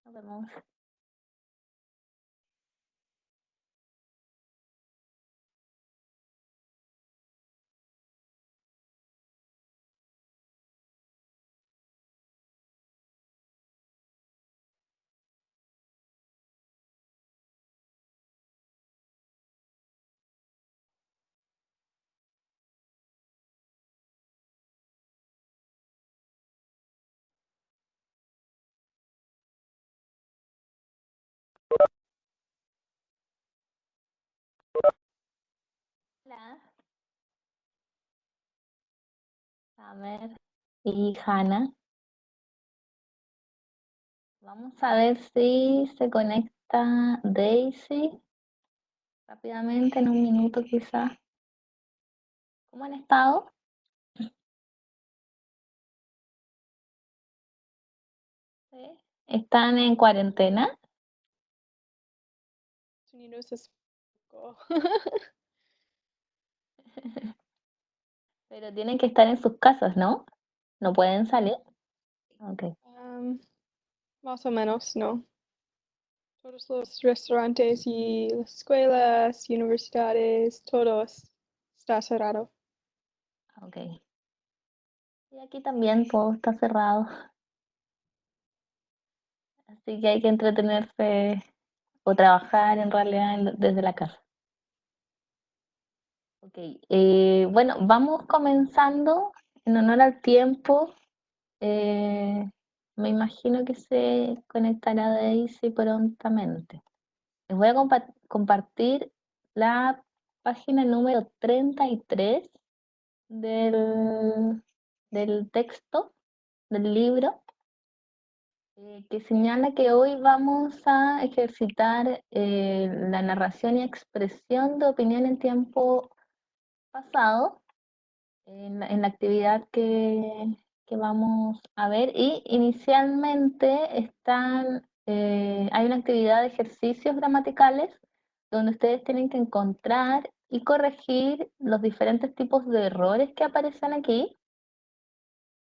Nos vemos. Hola, Summer y Hannah. Vamos a ver si se conecta Daisy rápidamente, en un minuto quizás. ¿Cómo han estado? ¿Sí? ¿Están en cuarentena? Unidos es poco. Pero tienen que estar en sus casas, ¿no? ¿No pueden salir? Ok. Más o menos, ¿no? Todos los restaurantes y las escuelas, universidades, todos está cerrado. Ok. Y aquí también todo está cerrado, así que hay que entretenerse o trabajar en realidad desde la casa. Ok, bueno, vamos comenzando en honor al tiempo. eh, Me imagino que se conectará Daisy prontamente. Les voy a compartir la página número 33 del texto, del libro, que señala que hoy vamos a ejercitar la narración y expresión de opinión en tiempo pasado, en la actividad que vamos a ver. Y inicialmente hay una actividad de ejercicios gramaticales donde ustedes tienen que encontrar y corregir los diferentes tipos de errores que aparecen aquí.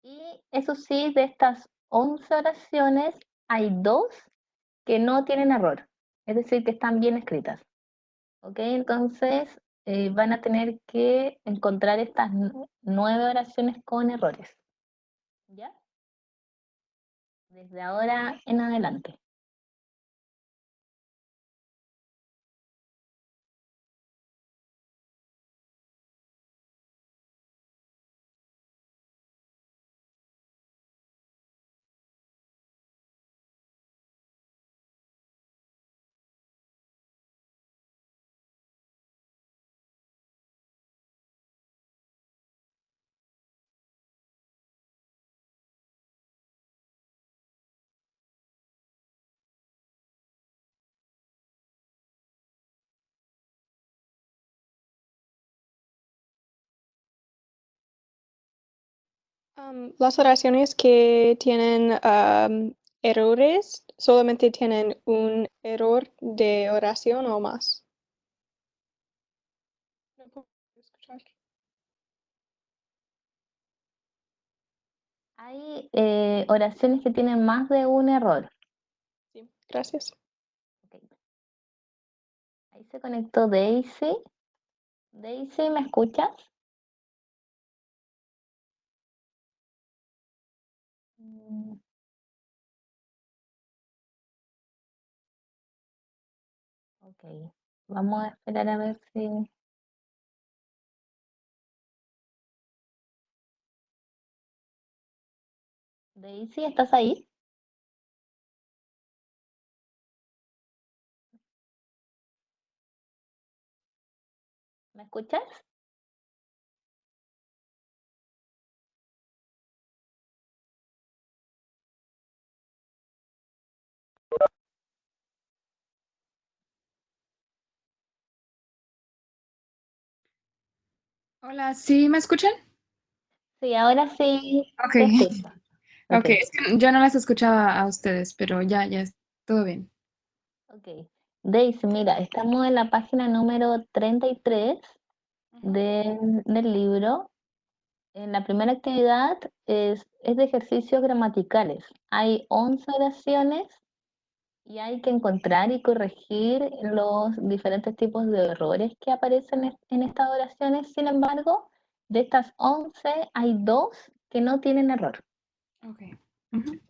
Y eso sí, de estas 11 oraciones, hay 2 que no tienen error, es decir, que están bien escritas. ¿Ok? Entonces van a tener que encontrar estas 9 oraciones con errores. ¿Ya? Desde ahora en adelante. Las oraciones que tienen errores solamente tienen un error de oración o más. No puedo escuchar. Hay oraciones que tienen más de un error. Sí, gracias. Ok. Ahí se conectó Daisy. Daisy, ¿me escuchas? Mm, ok. Vamos a esperar a ver si... Daisy, ¿estás ahí? ¿Me escuchas? Hola, ¿sí me escuchan? Sí, ahora sí Ok, te escucho. Ok, ok, es que yo no las escuchaba a ustedes, pero ya, todo bien. ok. Daisy, mira, estamos en la página número 33 Ujú. del libro. En la primera actividad es de ejercicios gramaticales. Hay 11 oraciones y hay que encontrar y corregir los diferentes tipos de errores que aparecen en estas oraciones. Sin embargo, de estas 11 hay dos que no tienen error. Ok. Ujú.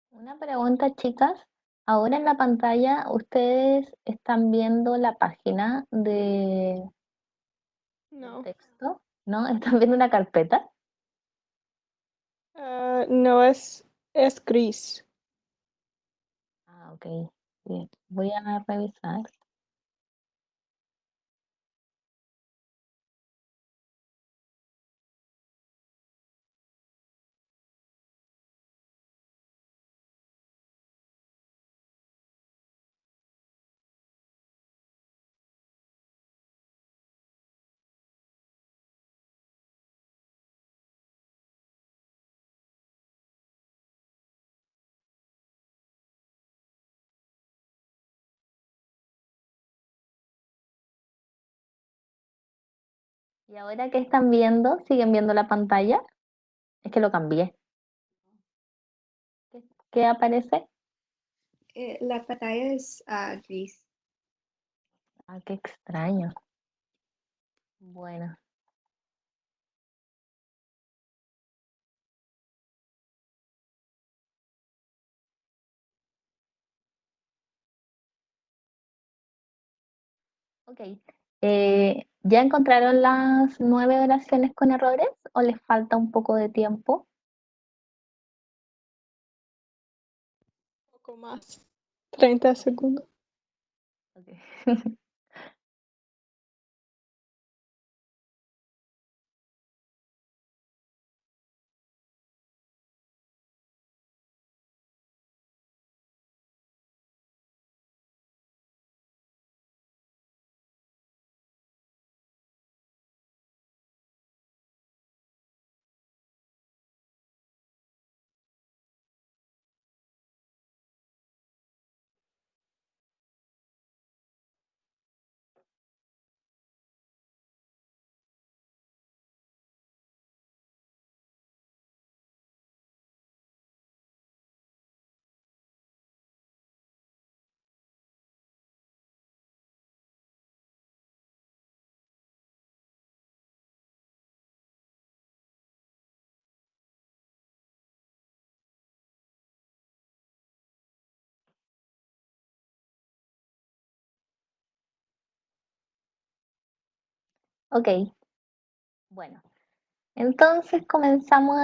Una pregunta, chicas. Ahora en la pantalla ustedes están viendo la página del No. texto, ¿no? ¿Están viendo una carpeta? No es gris. Ah, ok. Bien. Voy a revisar. ¿Y ahora qué están viendo? ¿Siguen viendo la pantalla? Es que lo cambié. ¿Qué aparece? La pantalla es gris. Ah, qué extraño. Bueno, ok. ¿Ya encontraron las 9 oraciones con errores o les falta un poco de tiempo? Un poco más. 30 segundos. Ok. Ok. Bueno, entonces comenzamos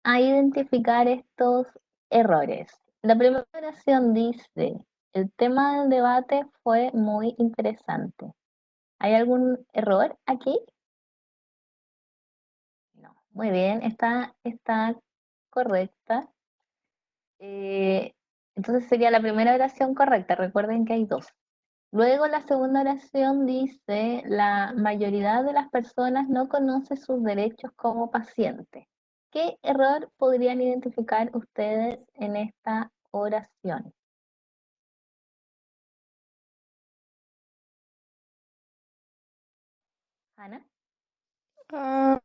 a identificar estos errores. La primera oración dice, el tema del debate fue muy interesante. ¿Hay algún error aquí? No. Muy bien, está correcta. Entonces sería la primera oración correcta. Recuerden que hay dos. Luego la segunda oración dice, la mayoría de las personas no conoce sus derechos como paciente. ¿Qué error podrían identificar ustedes en esta oración? Ana. Ah,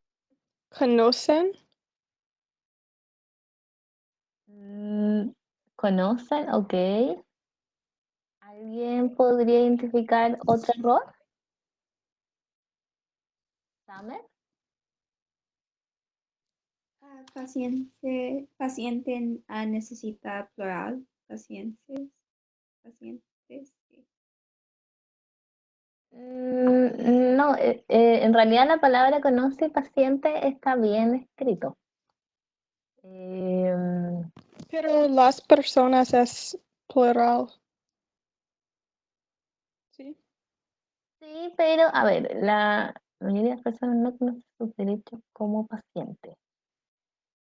¿conocen? ¿Conocen? Ok. ¿Alguien podría identificar otro error? ¿Samer? Paciente necesita plural. Pacientes. Sí. No, en realidad la palabra conoce paciente está bien escrito. Pero las personas es plural. ¿Sí? Sí, pero a ver, la mayoría de las personas no conocen sus derechos como paciente.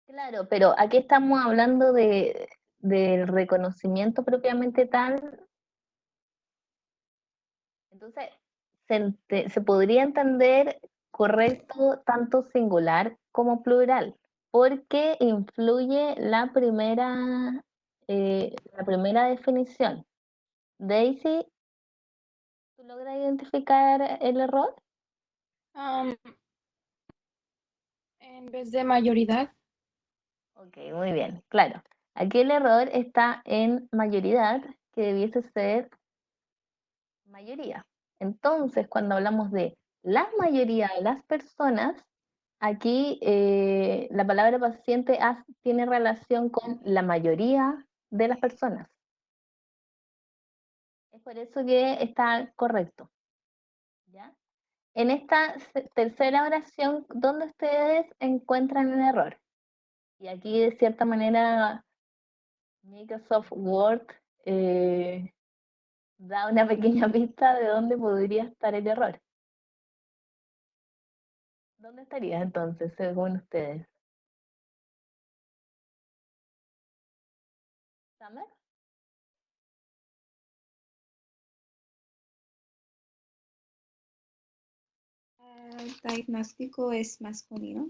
Claro, pero aquí estamos hablando del reconocimiento propiamente tal, entonces se podría entender correcto tanto singular como plural, porque influye la primera definición. Daisy, ¿tú logras identificar el error? Um, en vez de mayoría. Ok, muy bien, claro. Aquí el error está en mayoridad, que debiese ser mayoría. Entonces, cuando hablamos de la mayoría de las personas, aquí la palabra paciente tiene relación con la mayoría de las personas. Es por eso que está correcto. ¿Ya? En esta tercera oración, ¿dónde ustedes encuentran el error? Y aquí, de cierta manera, Microsoft Word da una pequeña pista de dónde podría estar el error. ¿Dónde estaría entonces, según ustedes? ¿Summer? Diagnóstico es masculino.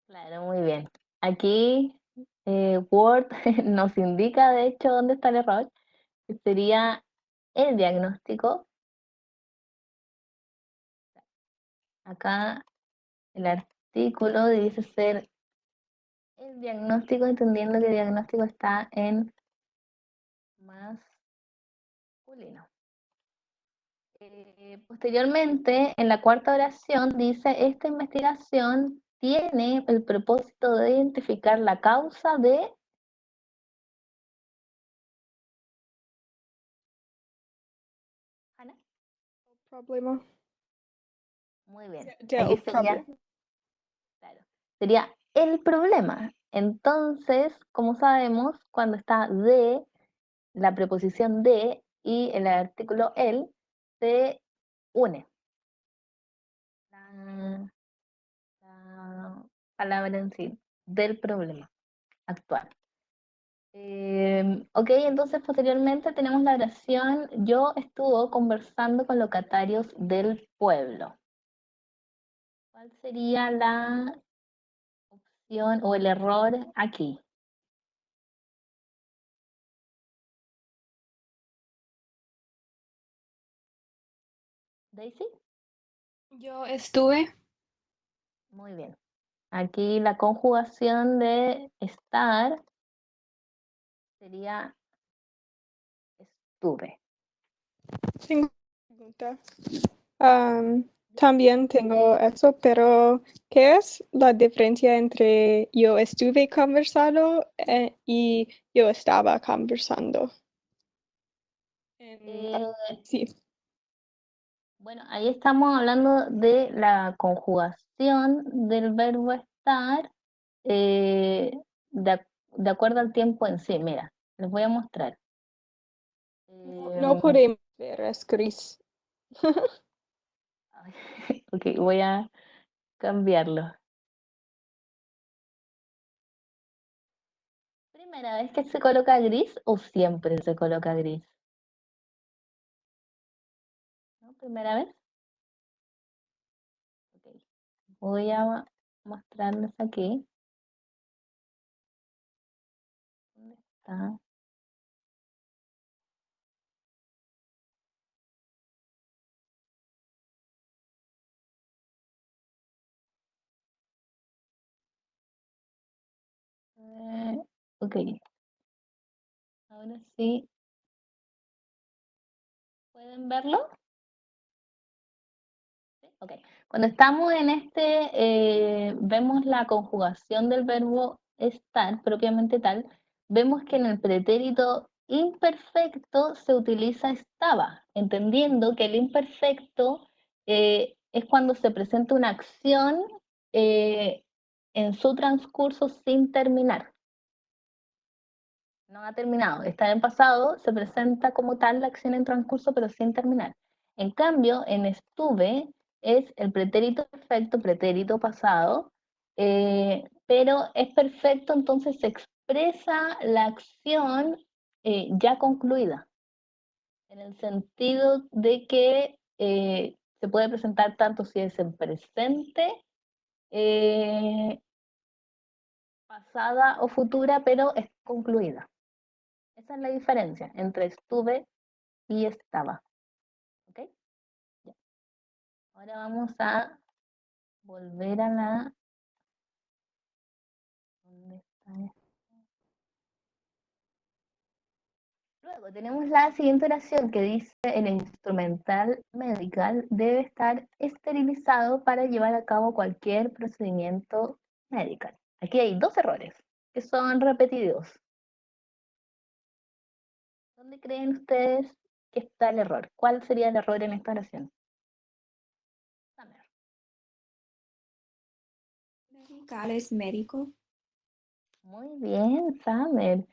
Claro, muy bien. Aquí Word nos indica, de hecho, dónde está el error, que sería el diagnóstico. Acá el artículo dice ser el diagnóstico, entendiendo que el diagnóstico está en masculino. Posteriormente, en la cuarta oración dice, esta investigación tiene el propósito de identificar la causa de... ¿Ana? Problema. Muy bien. Del Aquí sería, problema. claro, sería el problema. Entonces, como sabemos, cuando está de, la preposición de y el artículo el, se une. La palabra en sí, del problema actual. Ok, entonces posteriormente tenemos la oración, yo estuve conversando con locatarios del pueblo. ¿Cuál sería la opción o el error aquí? Daisy, Yo estuve. muy bien. Aquí la conjugación de estar sería estuve. Tengo una pregunta. También tengo eso, pero ¿qué es la diferencia entre yo estuve conversando y yo estaba conversando? Eh, Sí. Bueno, ahí estamos hablando de la conjugación del verbo estar eh, de acuerdo al tiempo en sí. Mira, les voy a mostrar. No podemos ver, es gris. Ok, voy a cambiarlo. ¿Primera vez que se coloca gris o siempre se coloca gris? ¿No? ¿Primera vez? Ok. Voy a mostrarles aquí. ¿Dónde está? Ok, ahora sí. ¿Pueden verlo? Ok. Cuando estamos en vemos la conjugación del verbo estar propiamente tal, vemos que en el pretérito imperfecto se utiliza estaba, entendiendo que el imperfecto es cuando se presenta una acción eh, en su transcurso sin terminar. No ha terminado, está en pasado, se presenta como tal la acción en transcurso, pero sin terminar. En cambio, en estuve es el pretérito perfecto, pretérito pasado, pero es perfecto, entonces se expresa la acción ya concluida, en el sentido de que se puede presentar tanto si es en presente, eh, pasada o futura, pero es concluida. Esa es la diferencia entre estuve y estaba. ¿Ok? Ya. Ahora vamos a volver a la... ¿Dónde está esto? Luego tenemos la siguiente oración que dice: el instrumental medical debe estar esterilizado para llevar a cabo cualquier procedimiento medical. Aquí hay dos errores que son repetidos. ¿Dónde creen ustedes que está el error? ¿Cuál sería el error en esta oración? Summer. Medical es médico. Muy bien, Summer.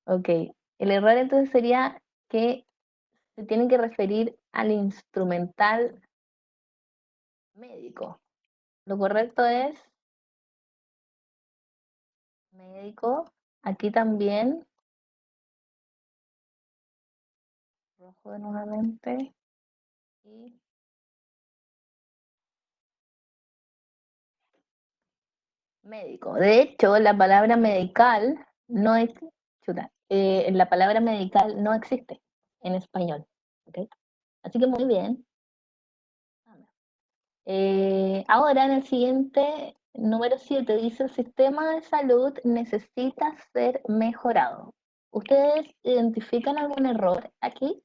Ok, el error entonces sería que se tiene que referir al instrumental médico. Lo correcto es médico. Aquí también, rojo nuevamente. Y médico. De hecho, la palabra medical no es, chuta, la palabra medical no existe en español. ¿Ok? Así que muy bien. Ahora en el siguiente, número 7, dice: el sistema de salud necesita ser mejorado. ¿Ustedes identifican algún error aquí?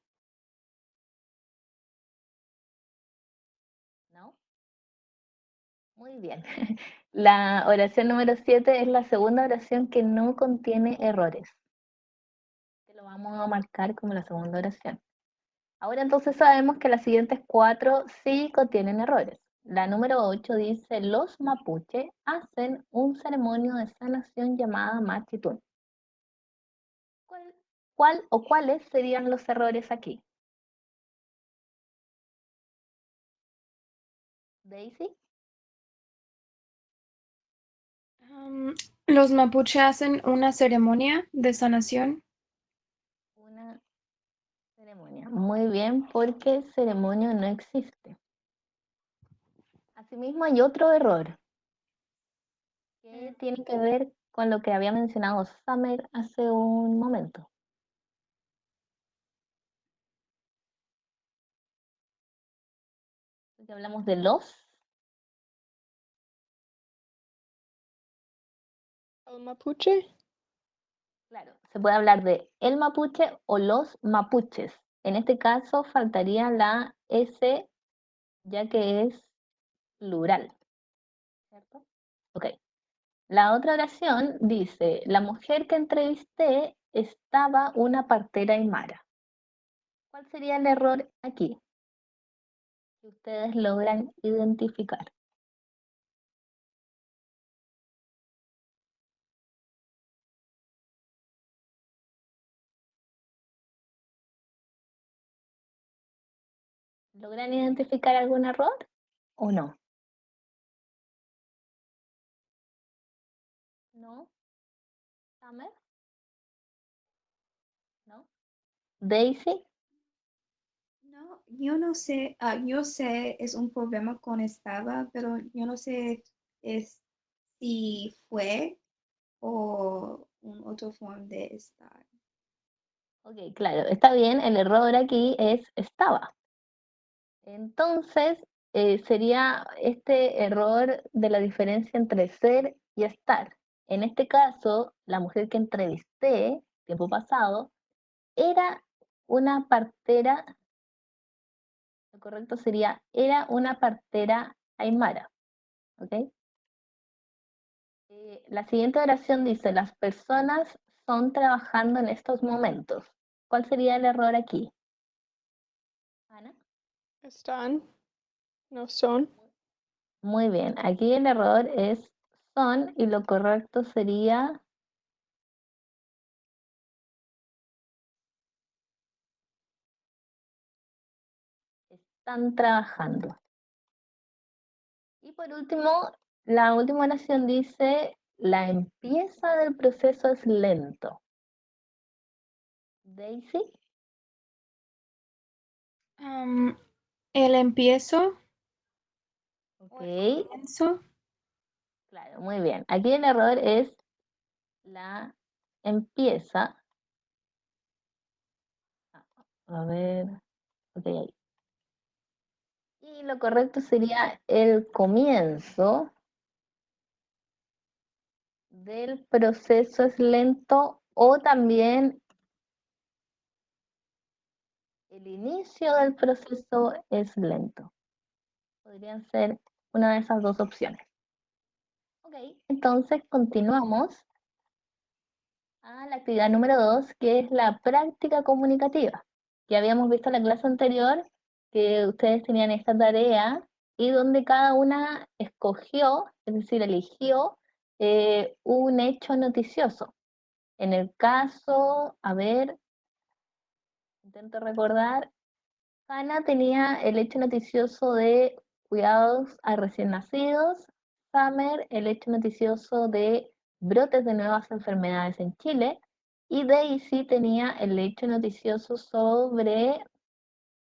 ¿No? Muy bien. La oración número 7 es la segunda oración que no contiene errores. Que lo vamos a marcar como la segunda oración. Ahora entonces sabemos que las siguientes 4 sí contienen errores. La número 8 dice: los mapuche hacen un ceremonio de sanación llamada Machitún. ¿Cuál o cuáles serían los errores aquí? Daisy, Los mapuche hacen una ceremonia de sanación. una ceremonia. Muy bien, porque ceremonia no existe. Asimismo, hay otro error que tiene que ver con lo que había mencionado Summer hace un momento. Porque hablamos de los, ¿El mapuche? claro, se puede hablar de el mapuche o los mapuches. En este caso faltaría la S, ya que es plural, ¿cierto? Ok. La otra oración dice: la mujer que entrevisté estaba una partera aymara. ¿Cuál sería el error aquí? que ustedes logran identificar. ¿Logran identificar algún error o no? ¿No? ¿Summer? ¿No? ¿Daisy? No, yo no sé, yo sé es un problema con estaba, pero yo no sé si fue o un otro forma de estar. Ok, claro, está bien, el error aquí es estaba. Entonces, sería este error de la diferencia entre ser y estar. En este caso, la mujer que entrevisté tiempo pasado era una partera, lo correcto sería, era una partera aymara, ¿ok? La siguiente oración dice, las personas son trabajando en estos momentos. ¿Cuál sería el error aquí? Ana. Están, no son. Muy bien, aquí el error es son y lo correcto sería están trabajando. Y por último, la última oración dice, la empieza del proceso es lento. Daisy, El empiezo ok, comienzo. claro, muy bien. Aquí el error es la empieza. A ver, ok, ahí. Y lo correcto sería el comienzo del proceso es lento o también el inicio del proceso es lento. Podrían ser una de esas dos opciones. Ok, entonces continuamos a la actividad número 2, que es la práctica comunicativa. Que habíamos visto en la clase anterior que ustedes tenían esta tarea y donde cada una escogió, es decir, eligió un hecho noticioso. En el caso, a ver, intento recordar, Hannah tenía el hecho noticioso de cuidados a recién nacidos, Summer el hecho noticioso de brotes de nuevas enfermedades en Chile y Daisy tenía el hecho noticioso sobre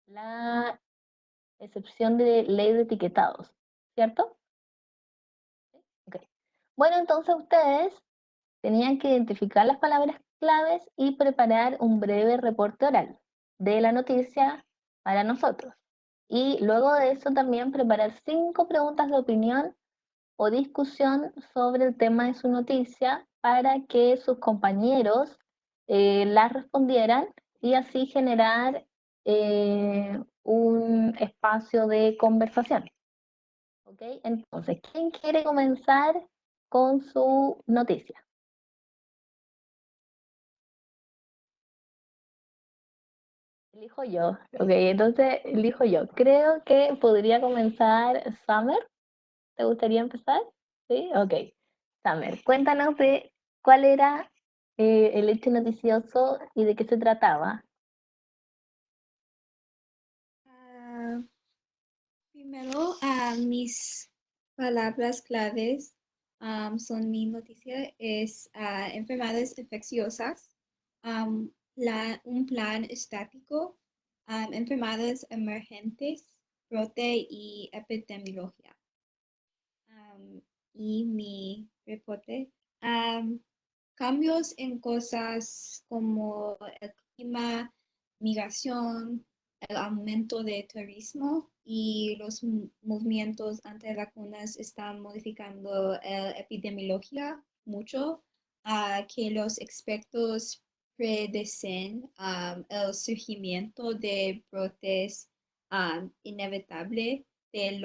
la excepción de ley de etiquetados, ¿cierto? Okay. Bueno, entonces ustedes tenían que identificar las palabras claves y preparar un breve reporte oral de la noticia para nosotros. Y luego de eso también preparar 5 preguntas de opinión o discusión sobre el tema de su noticia para que sus compañeros las respondieran y así generar un espacio de conversación. ¿Ok? Entonces, ¿quién quiere comenzar con su noticia? Elijo yo. Ok, entonces elijo yo. Creo que podría comenzar Summer. ¿Te gustaría empezar? Sí, ok. Summer, cuéntanos de cuál era el hecho noticioso y de qué se trataba. Primero, mis palabras claves son mi noticia, es enfermedades infecciosas, un plan estático, enfermedades emergentes, brote y epidemiología. Y mi reporte, cambios en cosas como el clima, migración, el aumento de turismo y los movimientos antivacunas están modificando la epidemiología mucho, que los expertos predicen el surgimiento de brotes inevitable de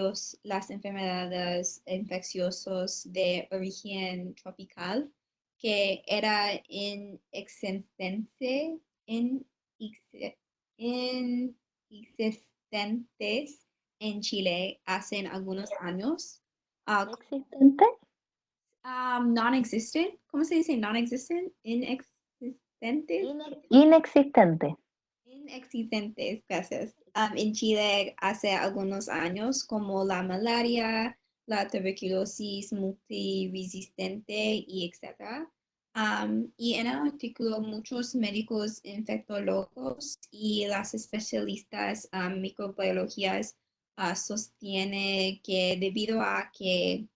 las enfermedades infecciosas de origen tropical que era in- existentes en Chile hace algunos años. ¿Existente? Non-existent. ¿Cómo se dice non-existent? Inexistentes. Inexistente. Inexistentes, gracias. En Chile hace algunos años, como la malaria, la tuberculosis multiresistente y etc. Y en el artículo, muchos médicos infectólogos y las especialistas microbiologías sostienen que debido a que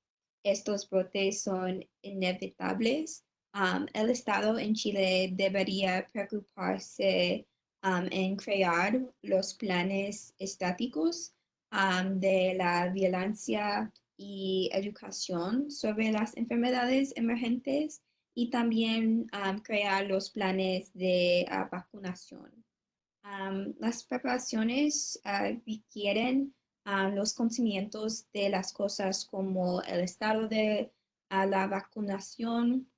estos brotes son inevitables, el Estado en Chile debería preocuparse en crear los planes estáticos de la vigilancia y educación sobre las enfermedades emergentes y también crear los planes de vacunación. Las preparaciones requieren los conocimientos de las cosas como el estado de la vacunación,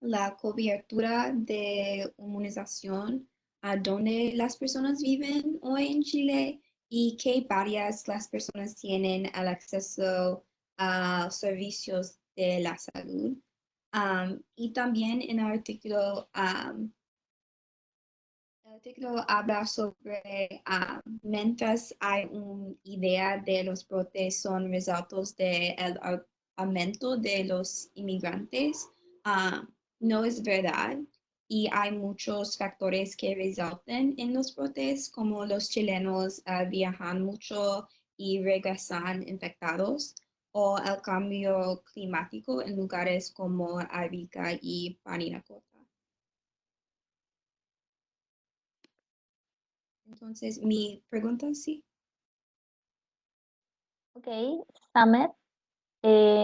la cobertura de inmunización, a dónde las personas viven hoy en Chile y que varias las personas tienen el acceso a servicios de la salud. Y también en el artículo habla sobre mientras hay una idea de los brotes son resultados del aumento de los inmigrantes, no es verdad y hay muchos factores que resultan en los brotes, como los chilenos viajan mucho y regresan infectados, o el cambio climático en lugares como Arica y Parinacota. Entonces, mi pregunta sí. Ok, Summer,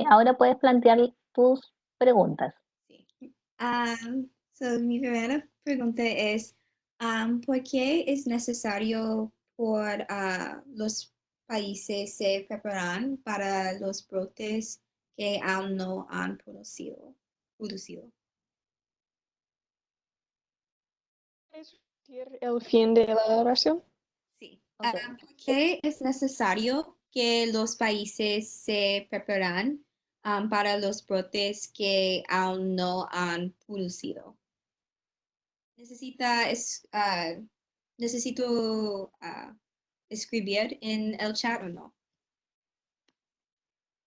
ahora puedes plantear tus preguntas. Sí. Mi primera pregunta es, ¿por qué es necesario por los países se preparan para los brotes que aún no han producido? ¿Puedes repetir el fin de la oración? Sí. Ok. ¿Por qué es necesario que los países se preparan para los brotes que aún no han producido? Necesito escribir en el chat o no.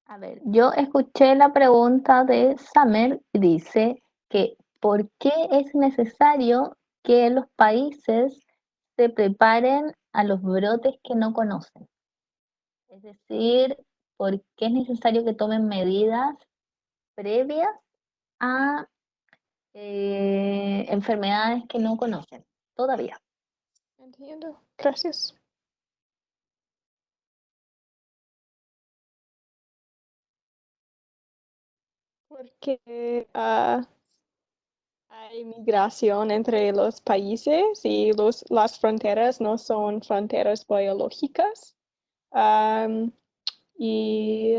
A ver, yo escuché la pregunta de Summer y dice que ¿por qué es necesario que los países se preparen a los brotes que no conocen? Es decir, ¿por qué es necesario que tomen medidas previas a enfermedades que no conocen todavía? Entiendo. Gracias. Porque hay migración entre los países y las fronteras no son fronteras biológicas. Y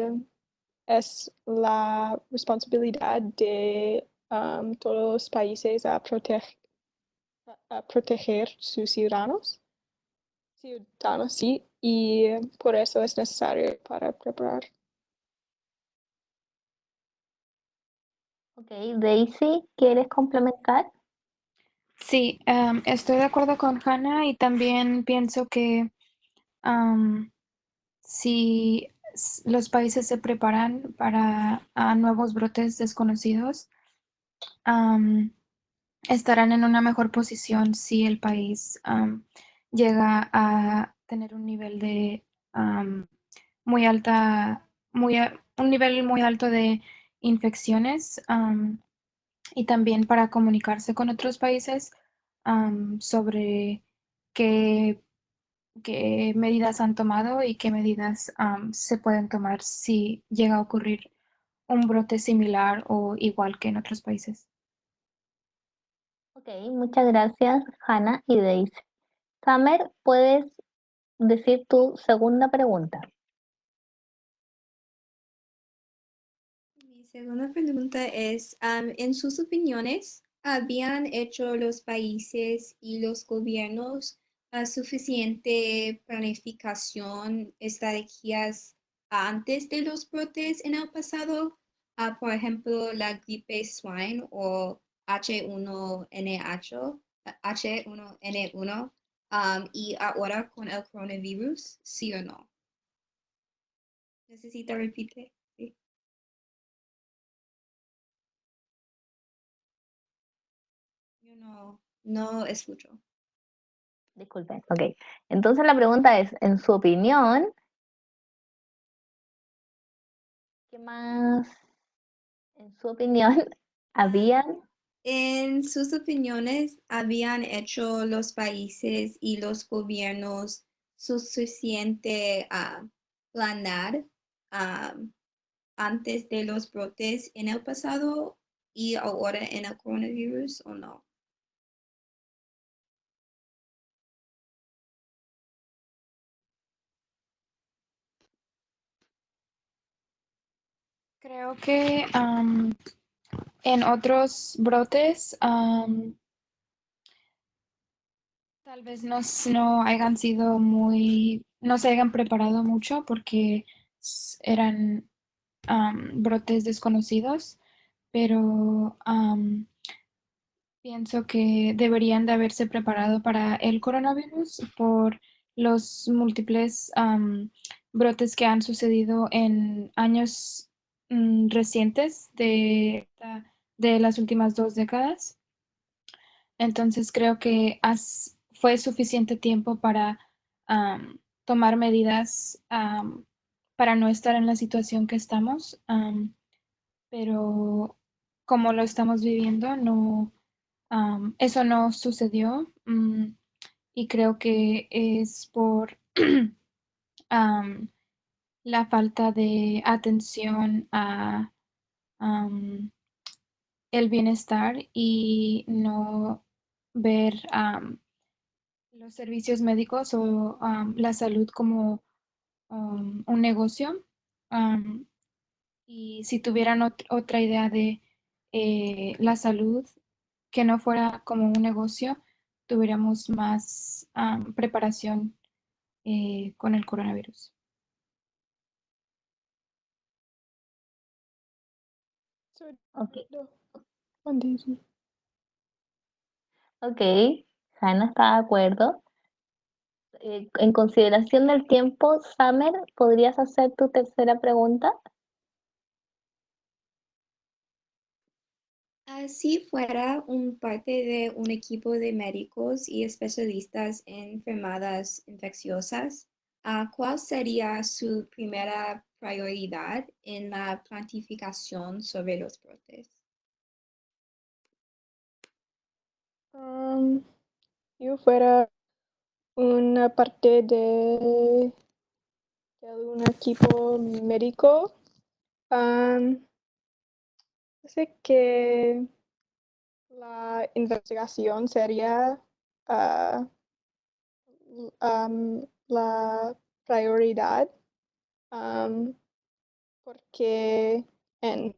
es la responsabilidad de todos los países a proteger sus ciudadanos, sí, y por eso es necesario para preparar. Ok, Daisy, ¿quieres complementar? Sí, estoy de acuerdo con Hannah y también pienso que si los países se preparan para nuevos brotes desconocidos, estarán en una mejor posición si el país llega a tener un nivel de muy alta, un nivel muy alto de infecciones y también para comunicarse con otros países sobre qué, qué medidas han tomado y qué medidas se pueden tomar si llega a ocurrir un brote similar o igual que en otros países. Ok, muchas gracias, Hannah y Daisy. Summer, ¿puedes decir tu segunda pregunta? Mi segunda pregunta es, en sus opiniones, ¿habían hecho los países y los gobiernos suficiente planificación, estrategias antes de los brotes en el pasado? Por ejemplo, la gripe swine o H1N1, y ahora con el coronavirus, ¿sí o no? Necesito repetir. Sí. Yo no escucho. Disculpen, ok. Entonces la pregunta es, en su opinión, ¿qué más, en su opinión, habían? En sus opiniones, ¿habían hecho los países y los gobiernos suficiente a planear antes de los brotes en el pasado y ahora en el coronavirus o no? Creo que en otros brotes tal vez no hayan sido no se hayan preparado mucho porque eran brotes desconocidos, pero pienso que deberían de haberse preparado para el coronavirus por los múltiples brotes que han sucedido en años recientes de las últimas 2 décadas. Entonces creo que fue suficiente tiempo para tomar medidas para no estar en la situación que estamos, pero como lo estamos viviendo, no, eso no sucedió, y creo que es por am, la falta de atención a el bienestar y no ver los servicios médicos o la salud como un negocio. Am, y si tuvieran otra idea de la salud que no fuera como un negocio, tuviéramos más preparación con el coronavirus. Estoy de Ok, acuerdo con Daisy. ok, Hannah está de acuerdo. En consideración del tiempo, Summer, ¿podrías hacer tu tercera pregunta? Si fuera un parte de un equipo de médicos y especialistas en enfermedades infecciosas, ¿cuál sería su primera prioridad en la planificación sobre los brotes? Um, yo fuera una parte de un equipo médico. Sé que la investigación sería ah, la prioridad, um, porque,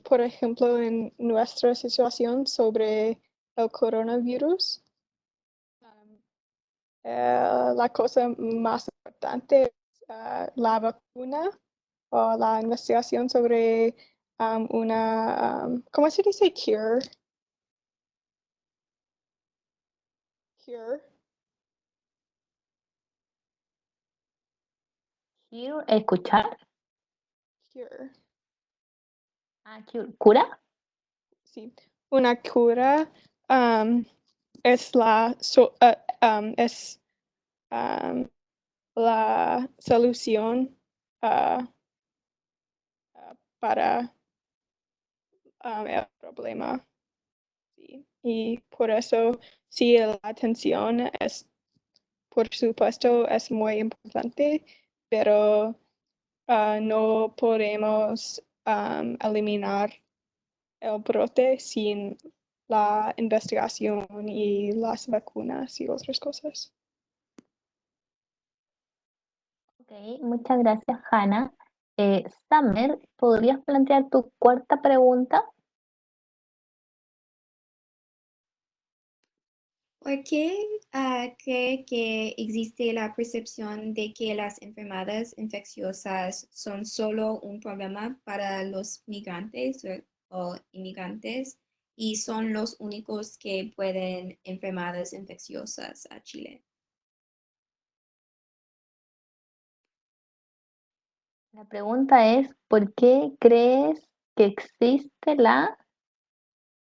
por ejemplo, en nuestra situación sobre el coronavirus, la cosa más importante es la vacuna o la investigación sobre ¿cómo se dice cure? Cure. Hear, escuchar. Cure. ¿Cura? Sí, una cura es es la solución ah, para el problema. Sí. Y por eso, sí, la atención es, por supuesto, es muy importante, pero no podemos eliminar el brote sin la investigación y las vacunas y otras cosas. Ok, muchas gracias, Hannah. Summer, ¿podrías plantear tu cuarta pregunta? ¿Por qué cree que existe la percepción de que las enfermedades infecciosas son solo un problema para los migrantes o inmigrantes y son los únicos que pueden enfermedades infecciosas a Chile? La pregunta es, ¿por qué crees que existe la...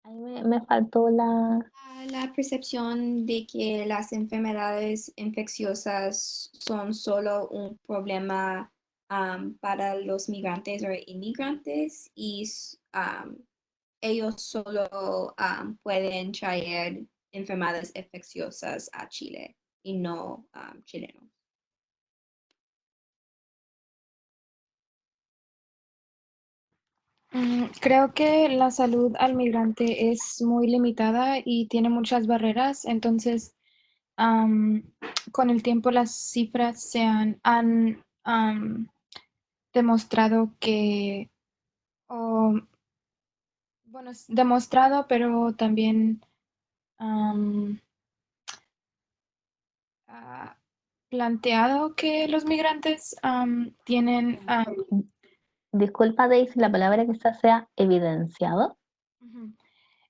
Ahí me faltó la... La percepción de que las enfermedades infecciosas son solo un problema para los migrantes o inmigrantes y ellos solo pueden traer enfermedades infecciosas a Chile y no chilenos. Creo que la salud al migrante es muy limitada y tiene muchas barreras, entonces am, con el tiempo las cifras han demostrado que, o, bueno, es demostrado, pero también am, ah, planteado que los migrantes tienen Disculpa, Daisy, la palabra quizás sea evidenciado. ujú,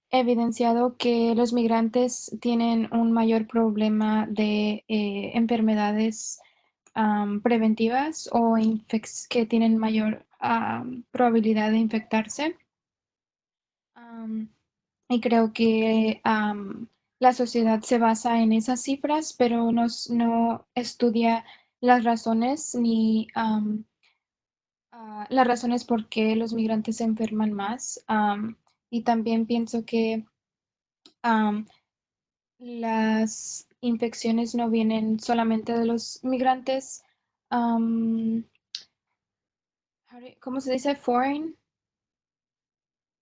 evidenciado que los migrantes tienen un mayor problema de enfermedades preventivas o que tienen mayor probabilidad de infectarse. Am, y creo que la sociedad se basa en esas cifras, pero no estudia las razones ni las razones por qué los migrantes se enferman más. Y también pienso que am, las infecciones no vienen solamente de los migrantes, am, ¿cómo se dice? Foreign,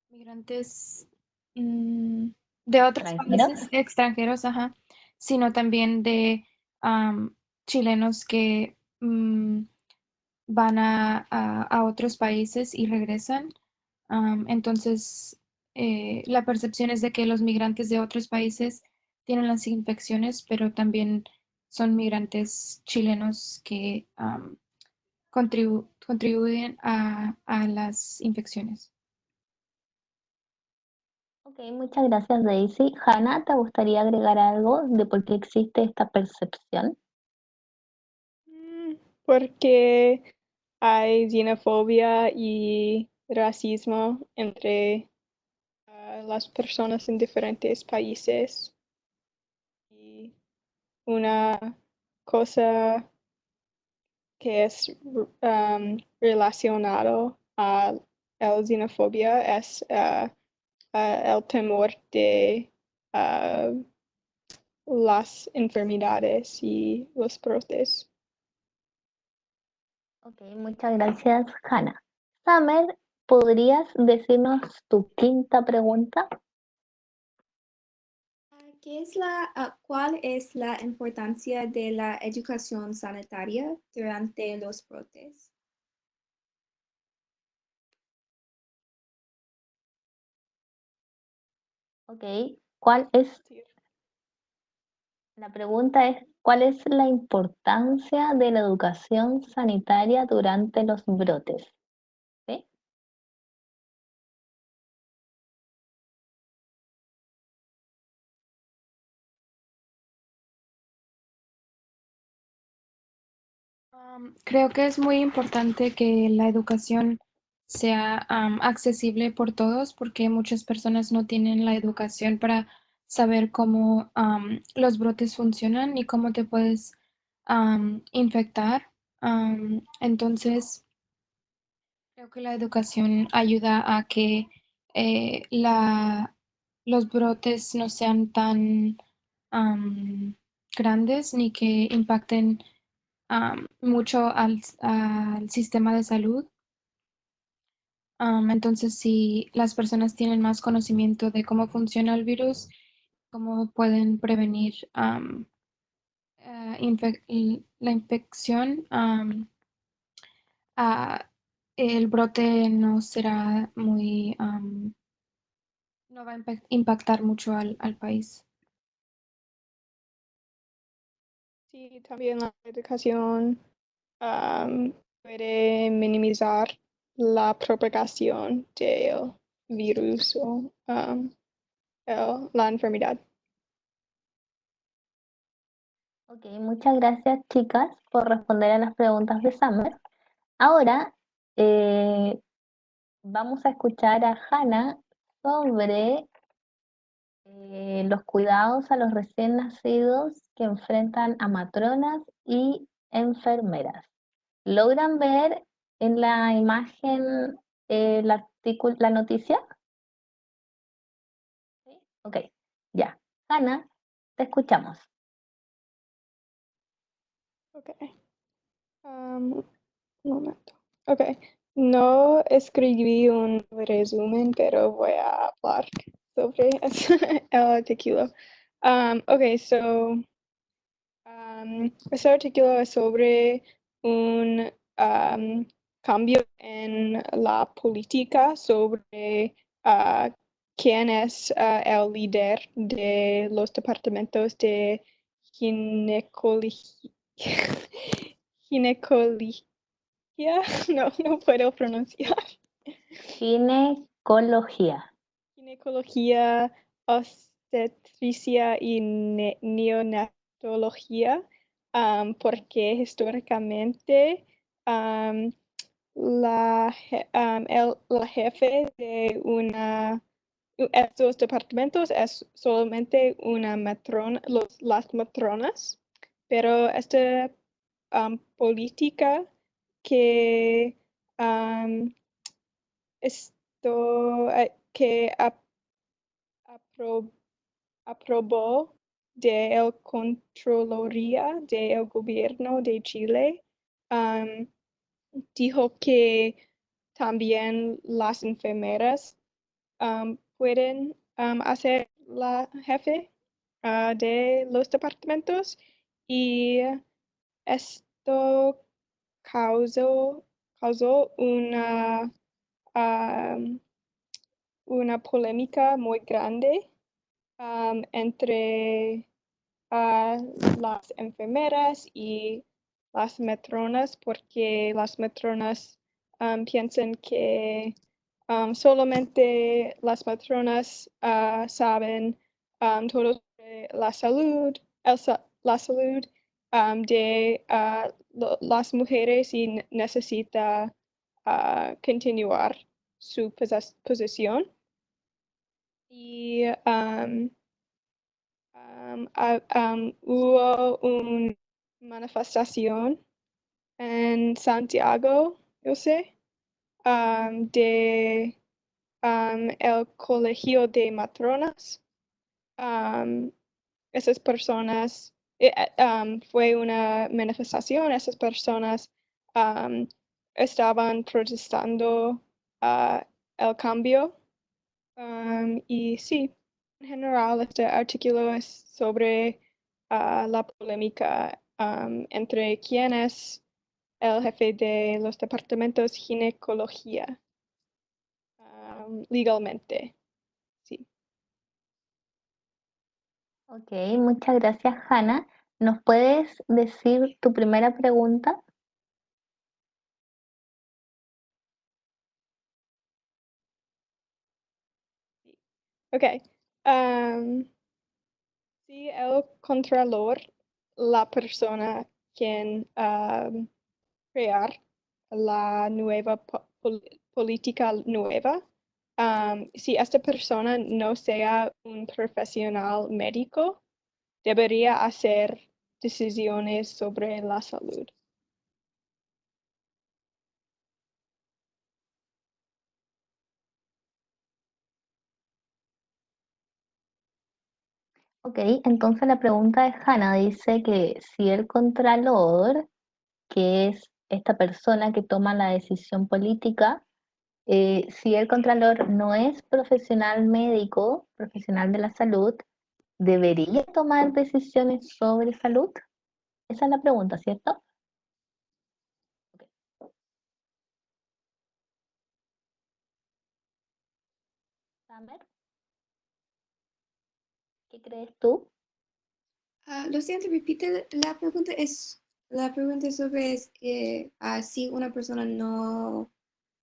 migrantes de otros ¿Extranjeros? países extranjeros, ajá, sino también de am, chilenos que van a otros países y regresan. Entonces, la percepción es de que los migrantes de otros países tienen las infecciones, pero también son migrantes chilenos que contribuyen a las infecciones. Ok, muchas gracias, Daisy. Hanna, ¿te gustaría agregar algo de por qué existe esta percepción? Porque hay xenofobia y racismo entre las personas en diferentes países. Y una cosa que es relacionado a la xenofobia es el temor de uh, las enfermedades y los brotes. Ok, muchas gracias, Hanna. Summer, ¿podrías decirnos tu quinta pregunta? ¿Cuál es la importancia de la educación sanitaria durante los brotes? Ok, ¿cuál es? La pregunta es, ¿cuál es la importancia de la educación sanitaria durante los brotes? ¿Sí? Creo que es muy importante que la educación sea accesible por todos porque muchas personas no tienen la educación para saber cómo los brotes funcionan y cómo te puedes infectar. Entonces, creo que la educación ayuda a que los brotes no sean tan am, grandes ni que impacten mucho al sistema de salud. Entonces, si las personas tienen más conocimiento de cómo funciona el virus, cómo pueden prevenir la infección, ah, el brote no será no va a impactar mucho al país. Sí, también la educación puede minimizar la propagación del virus o la enfermedad. Ok, muchas gracias, chicas, por responder a las preguntas de Summer. Ahora eh, vamos a escuchar a Hannah sobre los cuidados a los recién nacidos que enfrentan a matronas y enfermeras. ¿Logran ver en la imagen la noticia? ¿Sí? Ok, ya. Hannah, te escuchamos. Ok. Un momento. Ok. No escribí un resumen, pero voy a hablar sobre el artículo. Ok, so este artículo es sobre un cambio en la política sobre quién es el líder de los departamentos de ginecología. Ginecología, no puedo pronunciar. Ginecología. Ginecología, obstetricia y neonatología, porque históricamente la jefe de estos departamentos es solamente una matrona, las matronas, pero esta política que que apro- aprobó de la Contraloría del Gobierno de Chile, dijo que también las enfermeras pueden hacer la jefe de los departamentos y esto causó um, una polémica muy grande entre las enfermeras y las matronas, porque las matronas piensan que solamente las matronas saben todo sobre la salud, la salud de las mujeres y necesita continuar su posición. Y hubo una manifestación en Santiago, yo sé, de el Colegio de Matronas. Um, Esas personas, fue una manifestación, esas personas um, estaban protestando el cambio. Y sí, en general, este artículo es sobre la polémica entre quién es el jefe de los departamentos ginecología legalmente. Sí. Ok, muchas gracias, Hannah. ¿Nos puedes decir tu primera pregunta? Ok. Sí, el contralor, la persona quien crear la nueva política nueva. Si esta persona no sea un profesional médico, debería hacer decisiones sobre la salud. Ok, entonces la pregunta de Hannah dice que si el contralor, que es esta persona que toma la decisión política, si el contralor no es profesional médico, profesional de la salud, ¿debería tomar decisiones sobre salud? Esa es la pregunta, ¿cierto? Ok. Summer, ¿qué crees tú? Lo siento, repite la pregunta sobre si una persona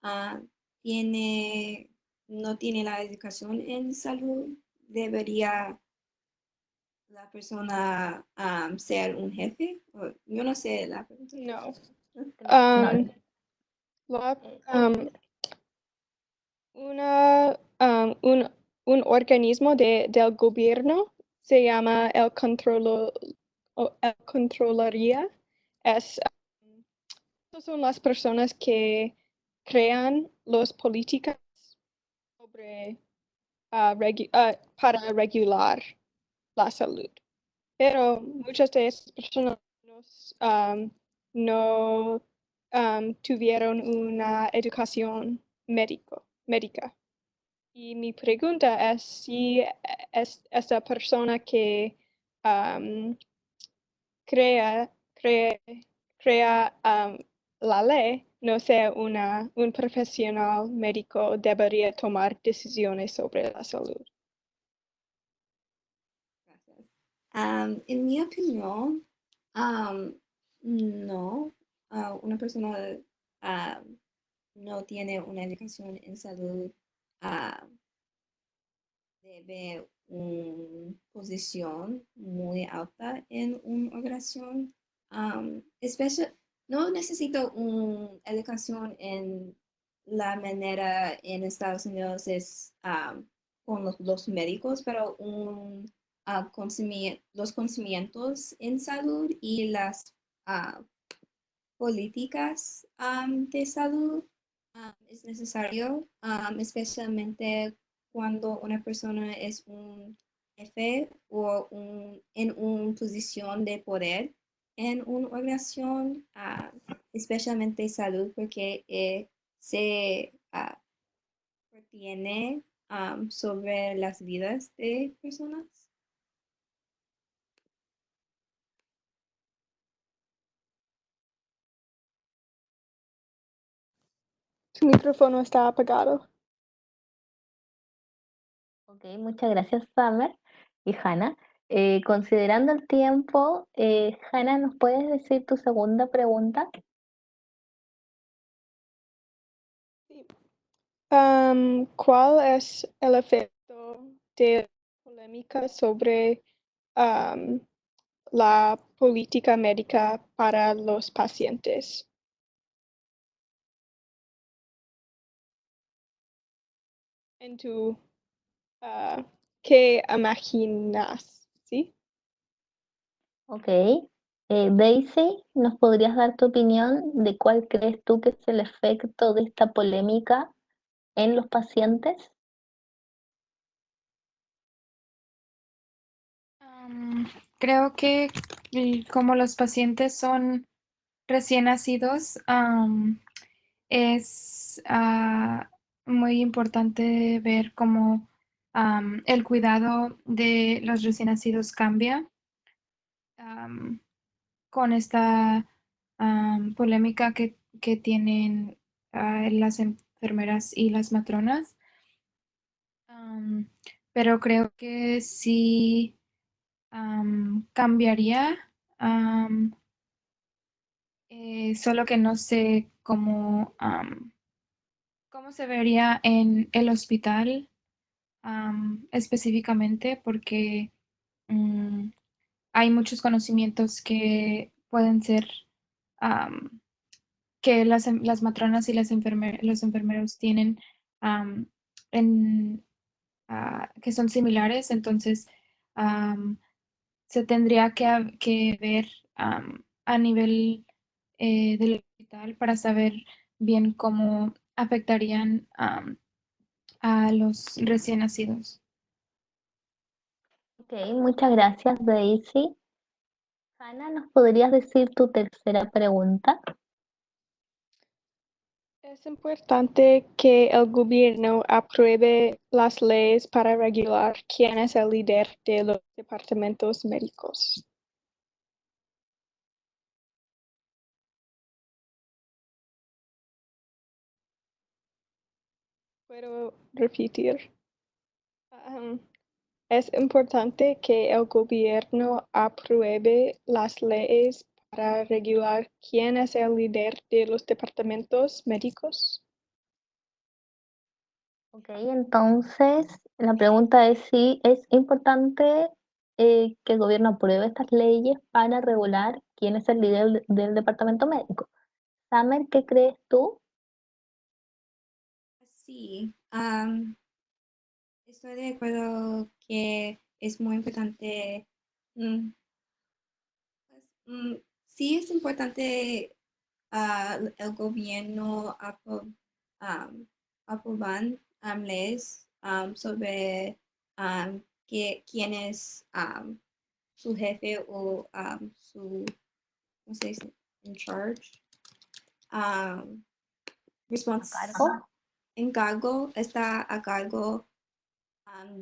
ah, tiene, no tiene la educación en salud, debería la persona ser un jefe. Yo no sé la pregunta. No. No, Um, la- eh, um, un organismo del gobierno se llama el Controloría. Estas son las personas que crean las políticas sobre, para regular la salud. Pero muchas de esas personas no tuvieron una educación médica. Y mi pregunta es si esa persona que um, crea, crea, crea la ley no sea un profesional médico, debería tomar decisiones sobre la salud. Gracias. En mi opinión, no. Una persona no tiene una educación en salud, ah, debe una posición muy alta en una organización. No necesito una educación en la manera en Estados Unidos es con los médicos, pero los conocimientos en salud y las ah, políticas de salud es necesario, especialmente cuando una persona es un jefe o en una posición de poder en una organización, especialmente salud, porque se tiene sobre las vidas de personas. Su micrófono está apagado. ok, muchas gracias, Summer y Hannah. Considerando el tiempo, Hannah, ¿nos puedes decir tu segunda pregunta? Sí. ¿Cuál es el efecto de la polémica sobre la política médica para los pacientes? En tu, ¿qué imaginas? ¿Sí? Ok. Daisy, ¿nos podrías dar tu opinión de cuál crees tú que es el efecto de esta polémica en los pacientes? Creo que como los pacientes son recién nacidos, es muy importante ver cómo el cuidado de los recién nacidos cambia am, con esta polémica que tienen las enfermeras y las matronas. Am, pero creo que sí cambiaría, am, solo que no sé cómo se vería en el hospital específicamente, porque mm, hay muchos conocimientos que pueden ser am, que las matronas y los enfermeros tienen am, que son similares, entonces am, se tendría que ver a nivel del hospital para saber bien cómo afectarían a los recién nacidos. Ok, muchas gracias, Daisy. Hannah, ¿nos podrías decir tu tercera pregunta? Es importante que el gobierno apruebe las leyes para regular quién es el líder de los departamentos médicos. ¿Puedo repetir? Um, Es importante que el gobierno apruebe las leyes para regular quién es el líder de los departamentos médicos. Ok, entonces la pregunta es si es importante que el gobierno apruebe estas leyes para regular quién es el líder del departamento médico. Samer, ¿qué crees tú? Sí, estoy de acuerdo que es muy importante. mm, pues, sí, es importante el gobierno aprobar leyes sobre quién es su jefe o su, ¿cómo se dice? In charge. Um, ¿Cargo? encargo está a cargo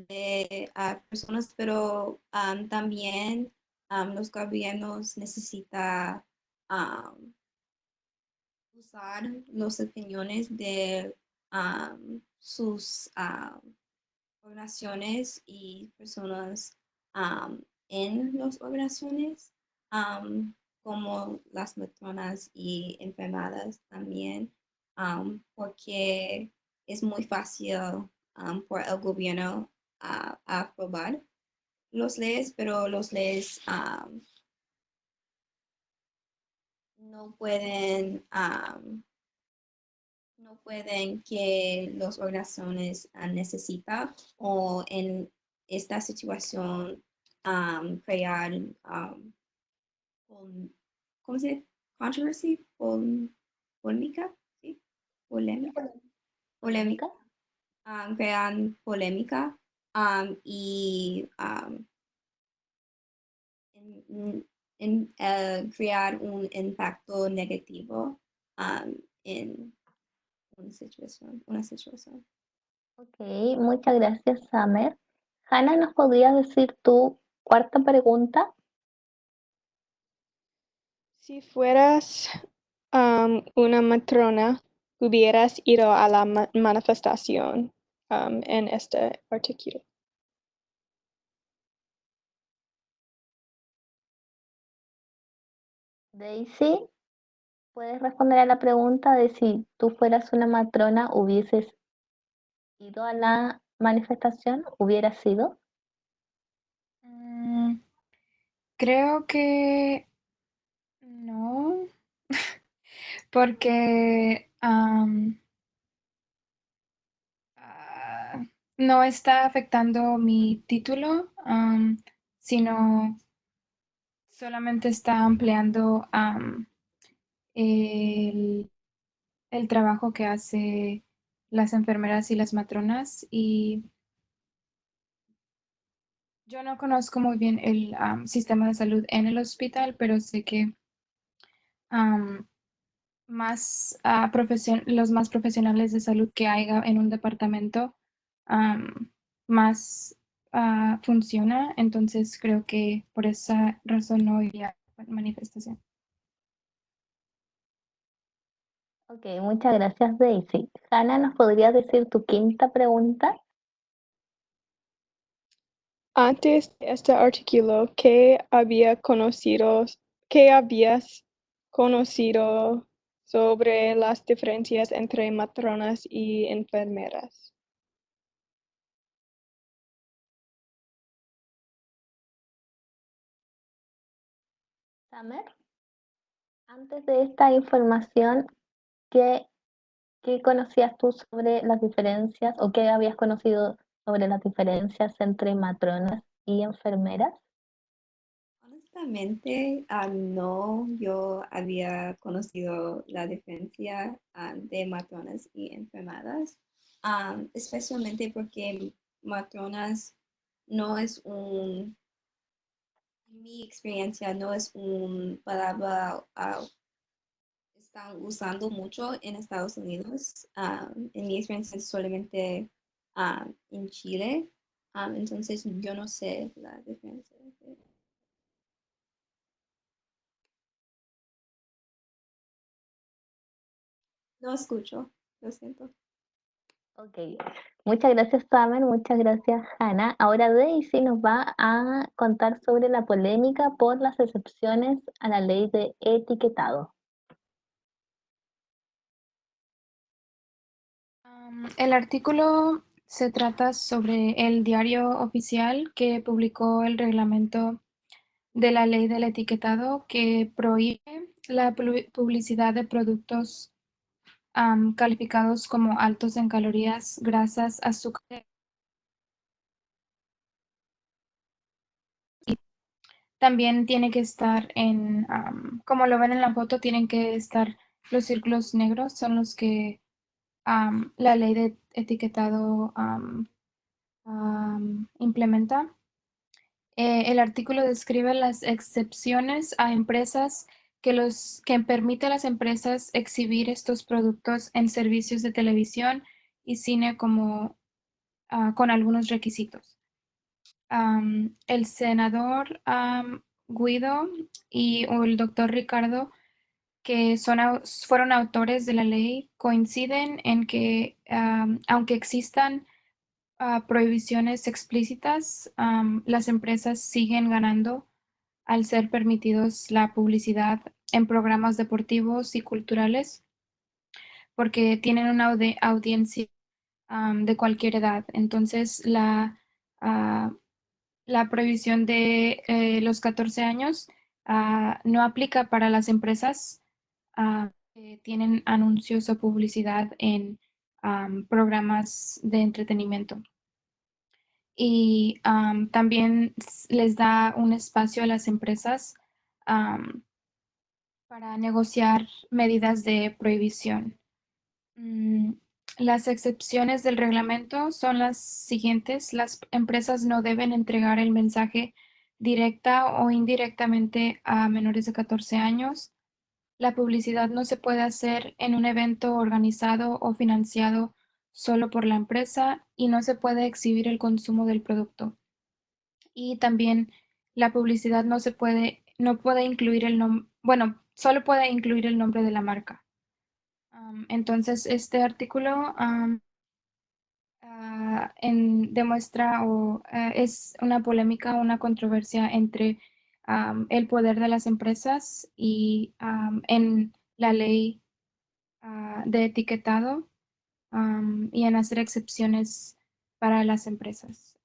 de personas, pero también los gobiernos necesitan usar las opiniones de sus organizaciones y personas en las organizaciones, como las matronas y enfermeras también, porque es muy fácil por el gobierno aprobar los leyes, pero los leyes no pueden no pueden que las organizaciones necesitan o en esta situación crear ¿cómo se dice? Controversy, polémica, ¿sí? Polémica, polémica, ¿Polémica? crean polémica y crear un impacto negativo en una situación. Ok, muchas gracias, Samer. Hanna, ¿nos podrías decir tu cuarta pregunta? Si fueras una matrona, hubieras ido a la manifestación en este artículo. Daisy, ¿puedes responder a la pregunta de si tú fueras una matrona, hubieses ido a la manifestación? ¿Hubieras sido? Mm, creo que no, porque no está afectando mi título, sino solamente está ampliando el, el trabajo que hace las enfermeras y las matronas. Y yo no conozco muy bien el sistema de salud en el hospital, pero sé que am, los más profesionales de salud que haya en un departamento, am, más funciona. Entonces creo que por esa razón no iría a la manifestación. Ok, muchas gracias, Daisy. Hanna, ¿nos podrías decir tu quinta pregunta? Antes de este artículo, qué habías conocido sobre las diferencias entre matronas y enfermeras? Samer, antes de esta información, ¿qué, qué conocías tú sobre las diferencias o qué habías conocido sobre las diferencias entre matronas y enfermeras? Honestamente, no, yo había conocido la diferencia de matronas y enfermeras, especialmente porque matronas no es en mi experiencia, no es un palabra están usando mucho en Estados Unidos. En mi experiencia es solamente en Chile. Entonces yo no sé la diferencia. No escucho, lo siento. Ok, muchas gracias, Tamer, muchas gracias, Hannah. Ahora Daisy nos va a contar sobre la polémica por las excepciones a la ley de etiquetado. El artículo se trata sobre el diario oficial que publicó el reglamento de la ley del etiquetado que prohíbe la publicidad de productos calificados como altos en calorías, grasas, azúcar. Y también tiene que estar como lo ven en la foto, tienen que estar los círculos negros, son los que la ley de etiquetado implementa. El artículo describe las excepciones a empresas que permite a las empresas exhibir estos productos en servicios de televisión y cine como con algunos requisitos. El senador Guido o el doctor Ricardo, que fueron autores de la ley, coinciden en que aunque existan prohibiciones explícitas, las empresas siguen ganando al ser permitidos la publicidad en programas deportivos y culturales porque tienen una audiencia de cualquier edad. Entonces, ah, la prohibición de los 14 años no aplica para las empresas que tienen anuncios o publicidad en programas de entretenimiento. Y también les da un espacio a las empresas para negociar medidas de prohibición. Las excepciones del reglamento son las siguientes. Las empresas no deben entregar el mensaje directa o indirectamente a menores de 14 años. La publicidad no se puede hacer en un evento organizado o financiado solo por la empresa y no se puede exhibir el consumo del producto. Y también la publicidad no puede incluir solo puede incluir el nombre de la marca. Entonces, este artículo demuestra o es una polémica, una controversia entre el poder de las empresas y en la ley de etiquetado y en hacer excepciones para las empresas.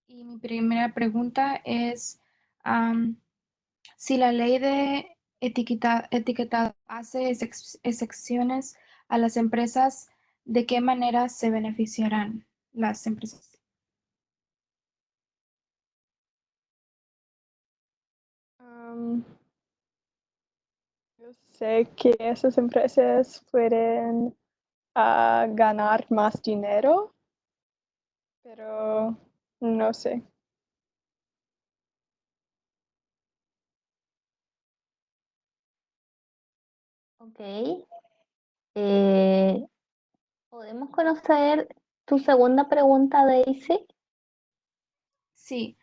Y mi primera pregunta es si la ley de etiquetado hace excepciones a las empresas, ¿de qué manera se beneficiarán las empresas? Um, yo sé que esas empresas pueden ganar más dinero, pero no sé. Ok. Eh, ¿Podemos conocer tu segunda pregunta, Daisy? Sí.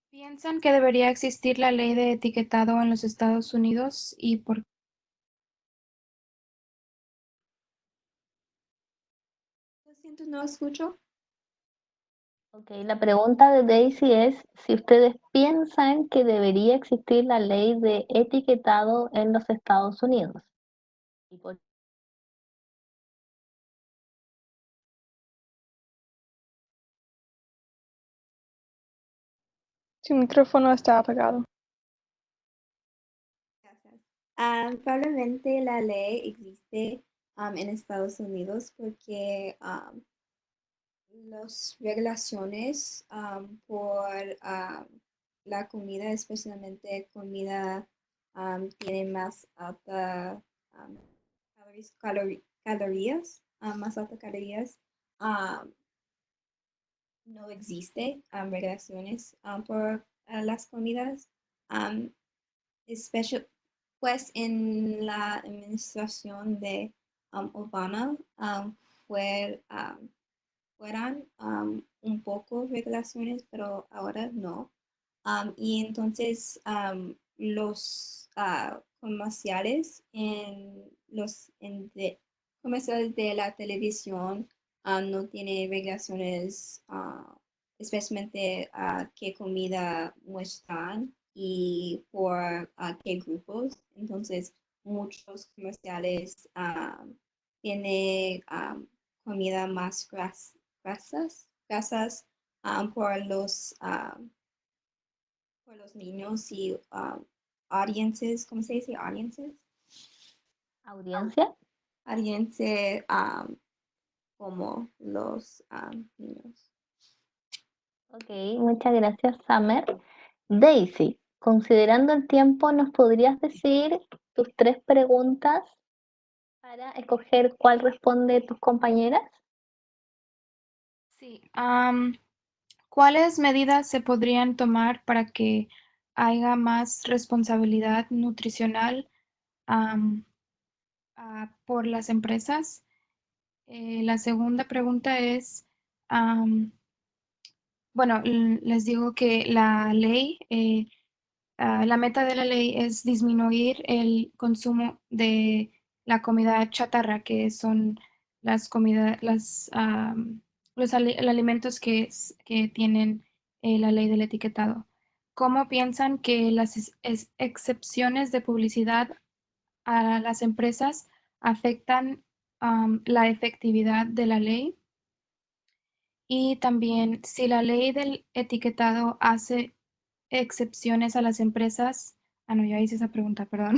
¿Piensan que debería existir la ley de etiquetado en los Estados Unidos y por qué? Lo siento, no escucho. Ok, la pregunta de Daisy es si ustedes piensan que debería existir la ley de etiquetado en los Estados Unidos. Y por- Su micrófono está apagado. Gracias. Probablemente la ley existe en Estados Unidos porque las regulaciones por la comida, especialmente comida tiene más alta calorías, más altas calorías. um, no existe regulaciones por las comidas. Um, pues en la administración de Obama fueran un poco regulaciones, pero ahora no. Y entonces los comerciales en comerciales de la televisión no tiene regulaciones, especialmente qué comida muestran y por qué grupos. Entonces, muchos comerciales tienen comida más grasas por los niños y audiences, ¿cómo se dice? Audiences. ¿Audiencia? Audience como los niños. Ok, muchas gracias, Summer. Daisy, considerando el tiempo, ¿nos podrías decir tus 3 preguntas para escoger cuál responde tus compañeras? Sí. ¿Cuáles medidas se podrían tomar para que haya más responsabilidad nutricional por las empresas? La segunda pregunta es, bueno, les digo que la ley, la meta de la ley es disminuir el consumo de la comida chatarra, que son las comidas, los alimentos que tienen la ley del etiquetado. ¿Cómo piensan que las excepciones de publicidad a las empresas afectan la efectividad de la ley? Y también, si la ley del etiquetado hace excepciones a las empresas, no, ya hice esa pregunta, perdón.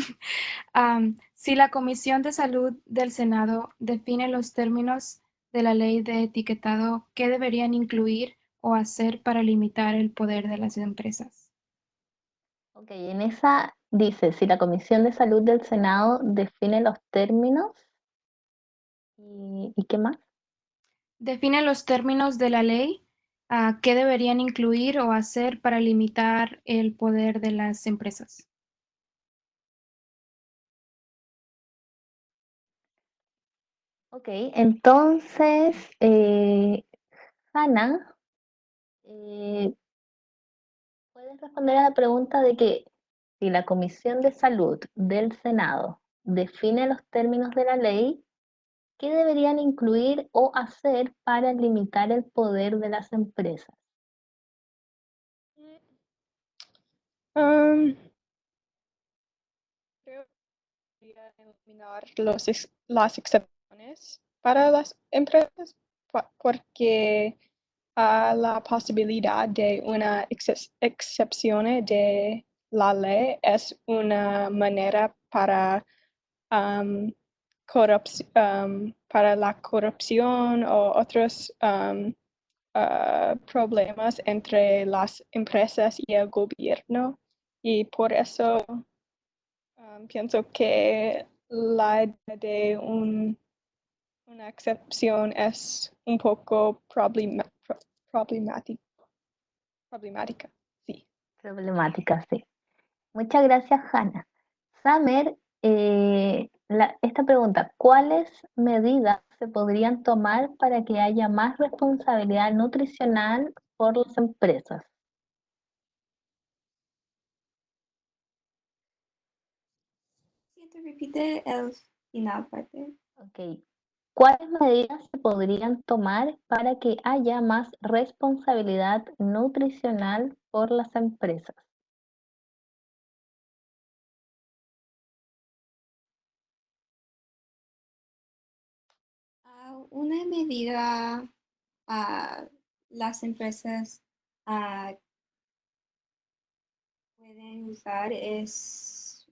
Si la Comisión de Salud del Senado define los términos de la ley de etiquetado, ¿qué deberían incluir o hacer para limitar el poder de las empresas? Ok, en esa dice, si la Comisión de Salud del Senado define los términos, ¿y qué más? Define los términos de la ley, ¿qué deberían incluir o hacer para limitar el poder de las empresas? Ok, entonces, Hannah, puedes responder a la pregunta de que si la Comisión de Salud del Senado define los términos de la ley, ¿qué deberían incluir o hacer para limitar el poder de las empresas? Creo que debería eliminar las excepciones para las empresas porque la posibilidad de una excepción de la ley es una manera para para la corrupción o otros problemas entre las empresas y el gobierno. Y por eso pienso que la idea de una excepción es un poco problemática. Sí. Problemática, sí. Muchas gracias, Hannah. Samer, esta pregunta, ¿cuáles medidas se podrían tomar para que haya más responsabilidad nutricional por las empresas? ¿Siento repite el final parte? Ok. ¿Cuáles medidas se podrían tomar para que haya más responsabilidad nutricional por las empresas? Una medida las empresas pueden usar es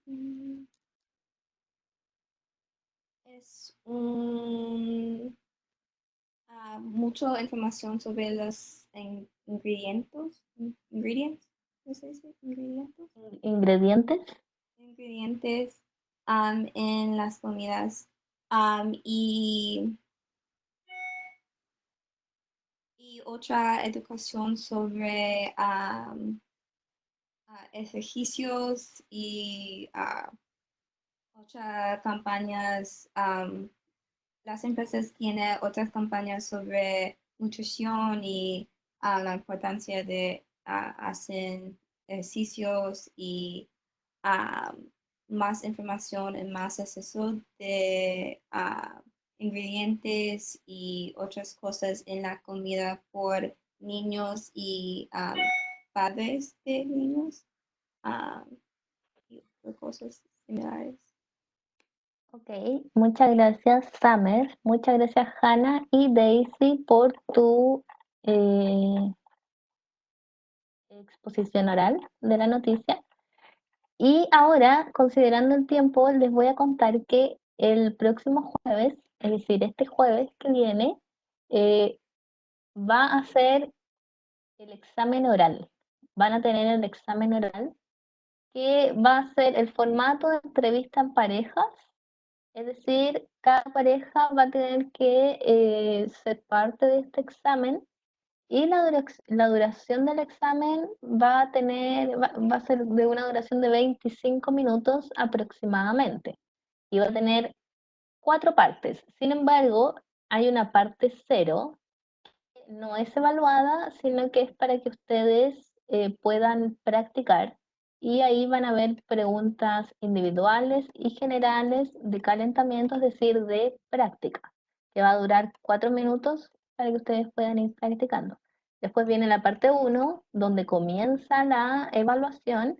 mucha información sobre los ingredientes, ¿cómo se dice? ¿Ingredientes? Ingredientes en las comidas y otra educación sobre ejercicios y otras campañas. Las empresas tienen otras campañas sobre nutrición y la importancia de hacer ejercicios y más información y más acceso de ingredientes y otras cosas en la comida por niños y padres de niños y otras cosas similares. Ok, muchas gracias Summer, muchas gracias Hannah y Daisy por tu exposición oral de la noticia. Y ahora, considerando el tiempo, les voy a contar que el próximo jueves, es decir, este jueves que viene, va a ser el examen oral. Van a tener el examen oral, que va a ser el formato de entrevista en parejas, es decir, cada pareja va a tener que ser parte de este examen y la duración del examen va a ser de una duración de 25 minutos aproximadamente y va a tener 4 partes. Sin embargo, hay una parte cero que no es evaluada, sino que es para que ustedes puedan practicar y ahí van a haber preguntas individuales y generales de calentamiento, es decir, de práctica, que va a durar 4 minutos para que ustedes puedan ir practicando. Después viene la parte 1, donde comienza la evaluación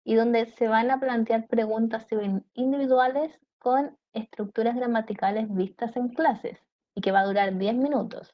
y donde se van a plantear preguntas individuales con estructuras gramaticales vistas en clases y que va a durar 10 minutos.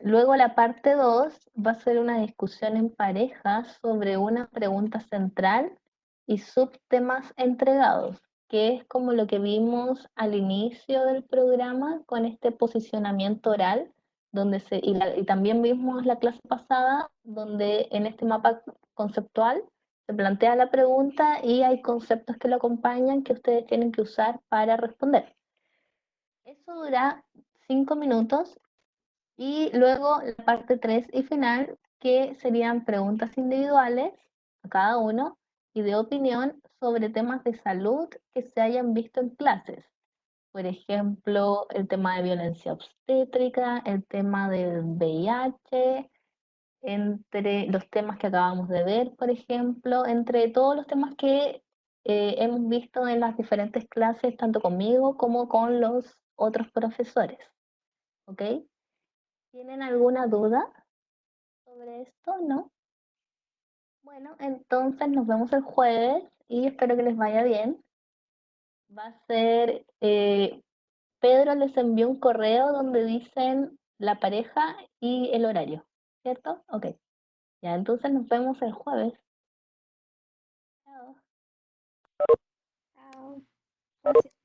Luego la parte 2 va a ser una discusión en pareja sobre una pregunta central y subtemas entregados, que es como lo que vimos al inicio del programa con este posicionamiento oral, y también vimos la clase pasada, donde en este mapa conceptual se plantea la pregunta y hay conceptos que lo acompañan que ustedes tienen que usar para responder. Eso dura 5 minutos y luego la parte 3 y final, que serían preguntas individuales a cada uno y de opinión sobre temas de salud que se hayan visto en clases. Por ejemplo, el tema de violencia obstétrica, el tema del VIH, entre los temas que acabamos de ver, por ejemplo, entre todos los temas que hemos visto en las diferentes clases, tanto conmigo como con los otros profesores. ¿Ok? ¿Tienen alguna duda sobre esto? ¿No? Bueno, entonces nos vemos el jueves y espero que les vaya bien. Va a ser, Pedro les envió un correo donde dicen la pareja y el horario, ¿cierto? Ok, ya entonces nos vemos el jueves. Chao. Chao. Gracias.